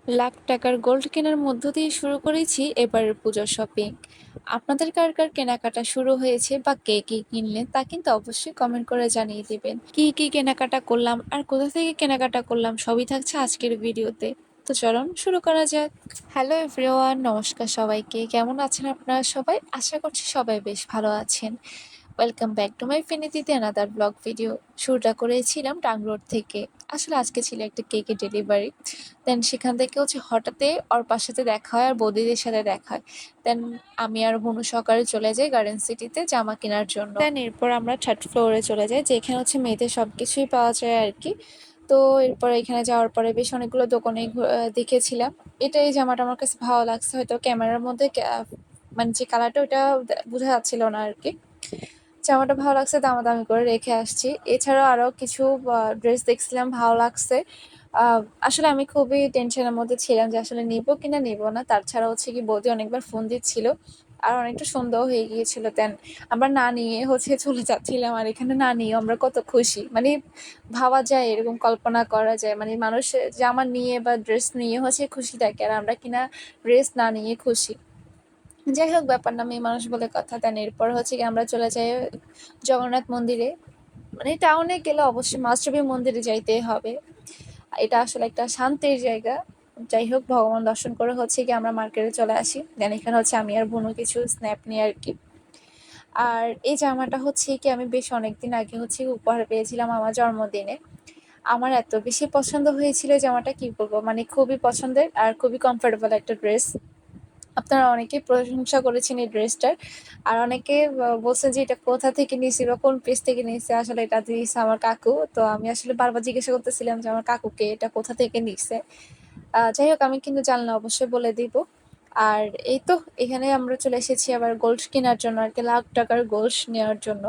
লাখ টাকার গোল্ড কেনার মধ্য দিয়ে শুরু করেছি এবারের পুজোর শপিং। আপনাদের কার কার কেনাকাটা শুরু হয়েছে বা কে কি কিনলেন তা কিন্তু অবশ্যই কমেন্ট করে জানিয়ে দিবেন। কি কি কেনাকাটা করলাম আর কোথা থেকে কেনাকাটা করলাম সবই থাকছে আজকের ভিডিওতে। তো চলুন শুরু করা যাক। হ্যালো এভরিওয়ান, নমস্কার সবাইকে। কেমন আছেন আপনারা সবাই? আশা করছি সবাই বেশ ভালো আছেন। ওয়েলকাম ব্যাক টু মাই ফিনিতিতে অ্যানাদার ব্লগ ভিডিও। শুরুটা করেছিলাম টাং রোড থেকে। আসলে আজকে ছিল একটা কেকের ডেলিভারি। দেন সেখান থেকে হঠাৎই অর্পার সাথে দেখা হয় আর বৌদিদের সাথে দেখা হয়। দেন আমি আর বুনু সকালে চলে যাই গার্ডেন সিটিতে জামা কেনার জন্য। দেন এরপর আমরা থার্ড ফ্লোরে চলে যাই, যেখানে মেয়েদের সব কিছুই পাওয়া যায় আর কি। তো এরপর এখানে যাওয়ার পরে বেশ অনেকগুলো দোকানে দেখেছিলাম। এই জামাটা আমার কাছে ভালো লাগছে, হয়তো ক্যামেরার মধ্যে মানে যে কালারটা ওটা বোঝা যাচ্ছিল না আর কি। জামাটা ভালো লাগছে, দামাদামি করে রেখে আসছি। এছাড়াও আরো কিছু ড্রেস দেখছিলাম, ভালো লাগছে। আসলে আমি খুবই টেনশনের মধ্যে ছিলাম যে আসলে নিবো কিনা নিবো না। তাছাড়া কি বৌদি অনেকবার ফোন দিচ্ছিল আর অনেকটা সন্দেহ হয়ে গিয়েছিল। দেন আমরা না নিয়ে চলে যাচ্ছিলাম, আর এখানে না নিয়ে আমরা কত খুশি। মানে ভাবা যায়, এরকম কল্পনা করা যায়, মানে মানুষ জামা নিয়ে বা ড্রেস নিয়ে খুশি থাকে, আর আমরা কিনা ড্রেস না নিয়ে খুশি। যাই হোক, ব্যাপার না, মেয়ে মানুষ বলে কথা। দেন এরপর কি আমরা চলে যাই জগন্নাথ মন্দিরে। মানে টাউনে গেলে অবশ্যই মাস্টারবি মন্দিরে যাইতেই হবে। এটা আসলে একটা শান্তির জায়গা। যাই হোক, ভগবান দর্শন করে কি আমরা মার্কেটে চলে আসি। দেন এখানে আমি আর বোনও কিছু স্ন্যাপ নিই আর কি। আর এই জামাটা কি আমি বেশ অনেকদিন আগে উপহার পেয়েছিলাম আমার জন্মদিনে। আমার এত বেশি পছন্দ হয়েছিল এই জামাটা, কি বলবো, মানে খুবই পছন্দের আর খুবই কমফোর্টেবল একটা ড্রেস। আপনারা অনেকেই প্রশংসা করেছেন এই ড্রেসটার। আর অনেকে বলছেন যে এটা কোথা থেকে নিয়েছি বা কোন পেজ থেকে নিয়েছে। আসলে এটা দিয়েছে আমার কাকু। তো আমি আসলে বারবার জিজ্ঞাসা করতেছিলাম যে আমার কাকুকে এটা কোথা থেকে নিচ্ছে। যাই হোক, আমি কিন্তু জানলে অবশ্যই বলে দিব। আর এই তো, এখানে আমরা চলে এসেছি আবার গোল্ড কেনার জন্য আর কি, লাখ টাকার গোল্ড নেওয়ার জন্য।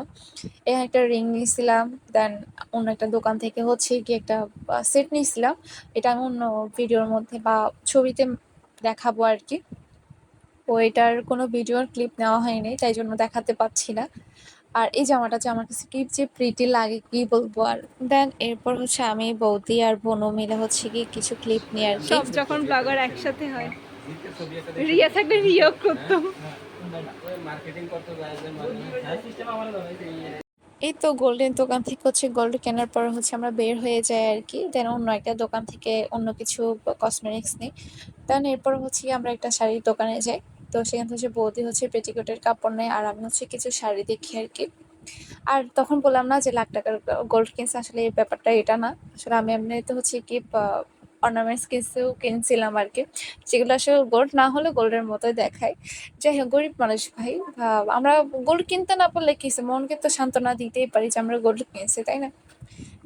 এখানে একটা রিং নিয়েছিলাম। দেন অন্য একটা দোকান থেকে কি একটা সেট নিয়েছিলাম। এটা আমি অন্য ভিডিওর মধ্যে বা ছবিতে দেখাবো আর কি। ওইটার কোনো ভিডিওর ক্লিপ নেওয়া হয়নি, তাই জন্য দেখাতে পাচ্ছি না। আর এই জামাটা আমার কাছে কি যে প্রিটি লাগে, কি বলবো আর। দেন এরপর আমি, বৌদি আর বোনও মিলে কি কিছু ক্লিপ নিয়ে আর কি। সব যখন ব্লগার একসাথে হয়, রিয়া থাকলে রিয়া করতো। এই তো গোল্ডেন দোকান থেকে গোল্ড কেনার পর আমরা বের হয়ে যাই আর কি। দেন অন্য একটা দোকান থেকে অন্য কিছু কসমেটিক্স নিই। দেন এরপর আমরা একটা শাড়ির দোকানে যাই। তো সেখান থেকে বৌদি পেটিকোটের কাপড় নেয় আর আমি কিছু শাড়ি দেখি আর কি। আর তখন বললাম না যে লাখ টাকার গোল্ড কিনছে, আসলে এই ব্যাপারটা এটা না। আসলে আমি এমনিতে কি অর্নামেন্টস কিনছিলাম আর কি, যেগুলো আসলে গোল্ড না হলে গোল্ডের মতোই দেখায়। যাই হোক, গরিব মানুষ ভাই, আমরা গোল্ড কিনতে না পারলে কিছু মনকে তো সান্ত্বনা দিতেই পারি যে আমরা গোল্ড কিনছি, তাই না?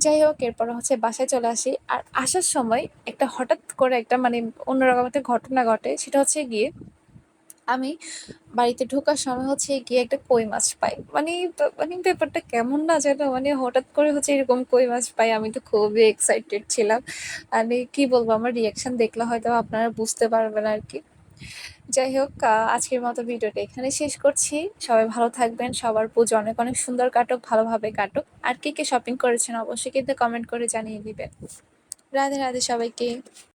যাই হোক, এরপর বাসায় চলে আসি। আর আসার সময় একটা হঠাৎ করে একটা মানে অন্যরকম একটা ঘটনা ঘটে। সেটা গিয়ে আমি বাড়িতে ঢোকার সময় গিয়ে একটা কই মাছ পাই। মানে মানে ব্যাপারটা কেমন না যেন, মানে হঠাৎ করে এরকম কই মাছ পাই। আমি তো খুবই এক্সাইটেড ছিলাম। মানে কি বলবো, আমার রিয়াকশন দেখলে হয়তো আপনারা বুঝতে পারবেন আর কি। যাই হোক, আজকের মতো ভিডিওটা এখানে শেষ করছি। সবাই ভালো থাকবেন, সবার পুজো অনেক অনেক সুন্দর কাটুক, ভালোভাবে কাটুক। আর কে কে শপিং করেছেন অবশ্যই কিন্তু কমেন্ট করে জানিয়ে দিবেন। রাধে রাধে সবাইকে।